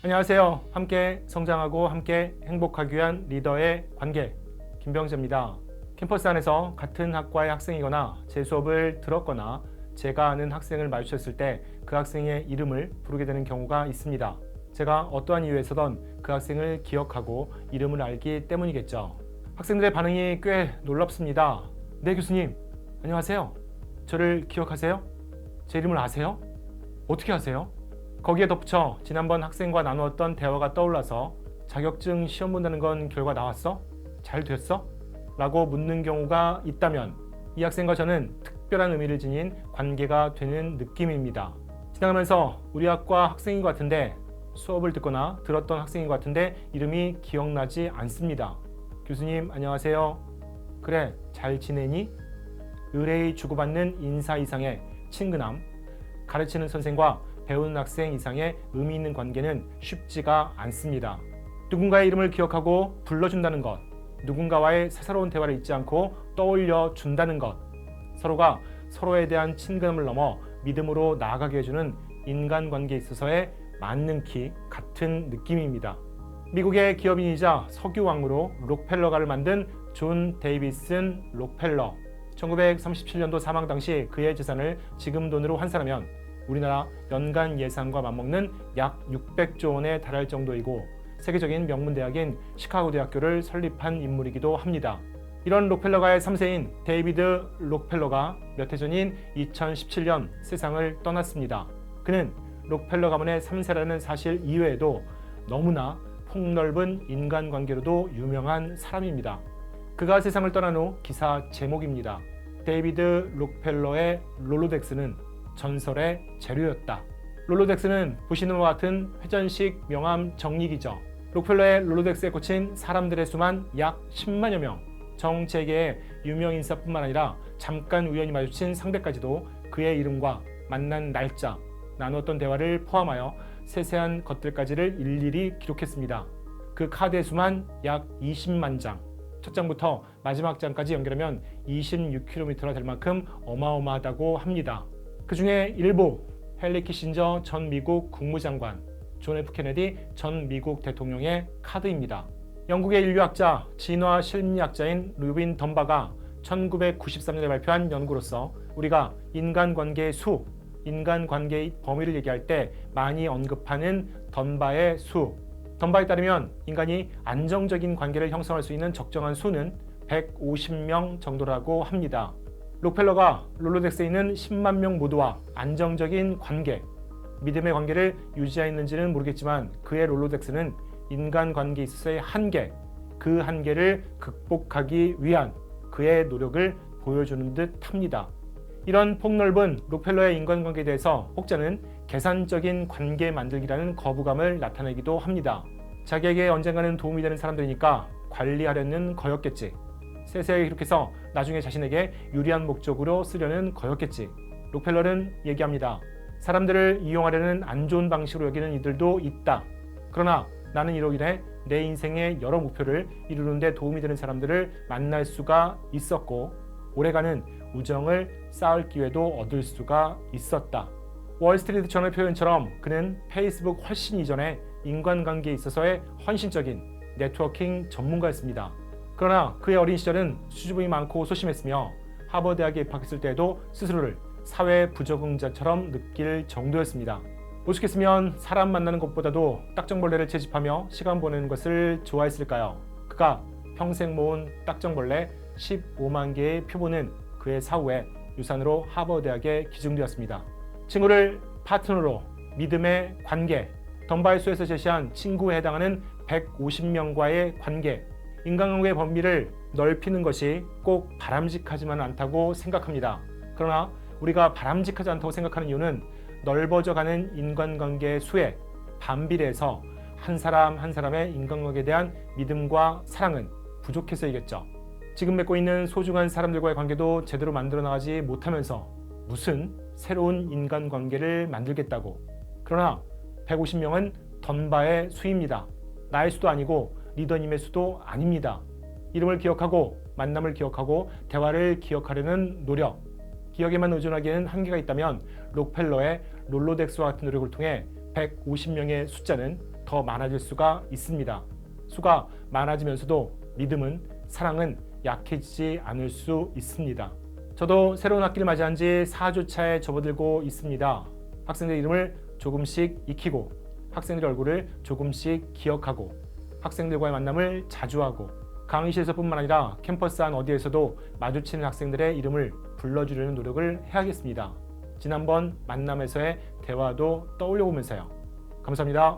안녕하세요. 함께 성장하고 함께 행복하기 위한 리더의 관계 김병재입니다. 캠퍼스 안에서 같은 학과의 학생이거나 제 수업을 들었거나 제가 아는 학생을 마주쳤을 때 그 학생의 이름을 부르게 되는 경우가 있습니다. 제가 어떠한 이유에서든 그 학생을 기억하고 이름을 알기 때문이겠죠. 학생들의 반응이 꽤 놀랍습니다. 네, 교수님. 안녕하세요. 저를 기억하세요? 제 이름을 아세요? 어떻게 아세요? 거기에 덧붙여 지난번 학생과 나누었던 대화가 떠올라서 자격증 시험 본다는 건 결과 나왔어? 잘 됐어? 라고 묻는 경우가 있다면 이 학생과 저는 특별한 의미를 지닌 관계가 되는 느낌입니다. 지나가면서 우리 학과 학생인 것 같은데 수업을 듣거나 들었던 학생인 것 같은데 이름이 기억나지 않습니다. 교수님 안녕하세요. 그래 잘 지내니? 의뢰의 주고받는 인사 이상의 친근함, 가르치는 선생과 배우는 학생 이상의 의미 있는 관계는 쉽지가 않습니다. 누군가의 이름을 기억하고 불러준다는 것, 누군가와의 사사로운 대화를 잊지 않고 떠올려 준다는 것, 서로가 서로에 대한 친근함을 넘어 믿음으로 나아가게 해주는 인간관계에 있어서의 만능키 같은 느낌입니다. 미국의 기업인이자 석유왕으로 록펠러가를 만든 존 데이비슨 록펠러, 1937년도 사망 당시 그의 재산을 지금 돈으로 환산하면 우리나라 연간 예산과 맞먹는 약 600조 원에 달할 정도이고 세계적인 명문대학인 시카고 대학교를 설립한 인물이기도 합니다. 이런 록펠러가의 3세인 데이비드 록펠러가 몇 해 전인 2017년 세상을 떠났습니다. 그는 록펠러 가문의 3세라는 사실 이외에도 너무나 폭넓은 인간관계로도 유명한 사람입니다. 그가 세상을 떠난 후 기사 제목입니다. 데이비드 록펠러의 롤로덱스는 전설의 재료였다. 롤로덱스는 보시는 바와 같은 회전식 명함 정리기죠. 록펠러의 롤로덱스에 꽂힌 사람들의 수만 약 10만여 명. 정재계의 유명 인사뿐만 아니라 잠깐 우연히 마주친 상대까지도 그의 이름과 만난 날짜, 나누었던 대화를 포함하여 세세한 것들까지를 일일이 기록했습니다. 그 카드의 수만 약 20만 장. 첫 장부터 마지막 장까지 연결하면 26km나 될 만큼 어마어마하다고 합니다. 그 중에 일부 헨리 키신저 전 미국 국무장관, 존 F 케네디 전 미국 대통령의 카드입니다. 영국의 인류학자, 진화 심리학자인 루빈 덤바가 1993년에 발표한 연구로서 우리가 인간관계의 수, 인간관계의 범위를 얘기할 때 많이 언급하는 덤바의 수. 덤바에 따르면 인간이 안정적인 관계를 형성할 수 있는 적정한 수는 150명 정도라고 합니다. 록펠러가 롤로덱스에 있는 10만 명 모두와 안정적인 관계, 믿음의 관계를 유지하였는지는 모르겠지만 그의 롤로덱스는 인간관계에 있어서의 한계, 그 한계를 극복하기 위한 그의 노력을 보여주는 듯 합니다. 이런 폭넓은 록펠러의 인간관계에 대해서 혹자는 계산적인 관계 만들기라는 거부감을 나타내기도 합니다. 자기에게 언젠가는 도움이 되는 사람들이니까 관리하려는 거였겠지. 세세하게 기록해서 나중에 자신에게 유리한 목적으로 쓰려는 거였겠지. 록펠러는 얘기합니다. 사람들을 이용하려는 안 좋은 방식으로 여기는 이들도 있다. 그러나 나는 이로 인해 내 인생의 여러 목표를 이루는 데 도움이 되는 사람들을 만날 수가 있었고 오래가는 우정을 쌓을 기회도 얻을 수가 있었다. 월스트리트 저널 표현처럼 그는 페이스북 훨씬 이전에 인간관계에 있어서의 헌신적인 네트워킹 전문가였습니다. 그러나 그의 어린 시절은 수줍음이 많고 소심했으며 하버드대학에 입학했을 때에도 스스로를 사회 부적응자처럼 느낄 정도였습니다. 오죽했으면 사람 만나는 것보다도 딱정벌레를 채집하며 시간 보내는 것을 좋아했을까요? 그가 평생 모은 딱정벌레 15만 개의 표본은 그의 사후에 유산으로 하버드대학에 기증되었습니다. 친구를 파트너로, 믿음의 관계, 덤바의 수에서 제시한 친구에 해당하는 150명과의 관계, 인간관계의 범위를 넓히는 것이 꼭 바람직하지만 않다고 생각합니다. 그러나 우리가 바람직하지 않다고 생각하는 이유는 넓어져가는 인간관계의 수에 반비례해서 한 사람 한 사람의 인간관계에 대한 믿음과 사랑은 부족해서이겠죠. 지금 맺고 있는 소중한 사람들과의 관계도 제대로 만들어 나가지 못하면서 무슨 새로운 인간관계를 만들겠다고. 그러나 150명은 덤바의 수입니다. 나의 수도 아니고 리더님의 수도 아닙니다. 이름을 기억하고 만남을 기억하고 대화를 기억하려는 노력, 기억에만 의존하기에는 한계가 있다면 록펠러의 롤로덱스와 같은 노력을 통해 150명의 숫자는 더 많아질 수가 있습니다. 수가 많아지면서도 믿음은, 사랑은 약해지지 않을 수 있습니다. 저도 새로운 학기를 맞이한 지 4주 차에 접어들고 있습니다. 학생들 이름을 조금씩 익히고, 학생들 얼굴을 조금씩 기억하고, 학생들과의 만남을 자주 하고, 강의실에서뿐만 아니라 캠퍼스 안 어디에서도 마주치는 학생들의 이름을 불러주려는 노력을 해야겠습니다. 지난번 만남에서의 대화도 떠올려 보면서요. 감사합니다.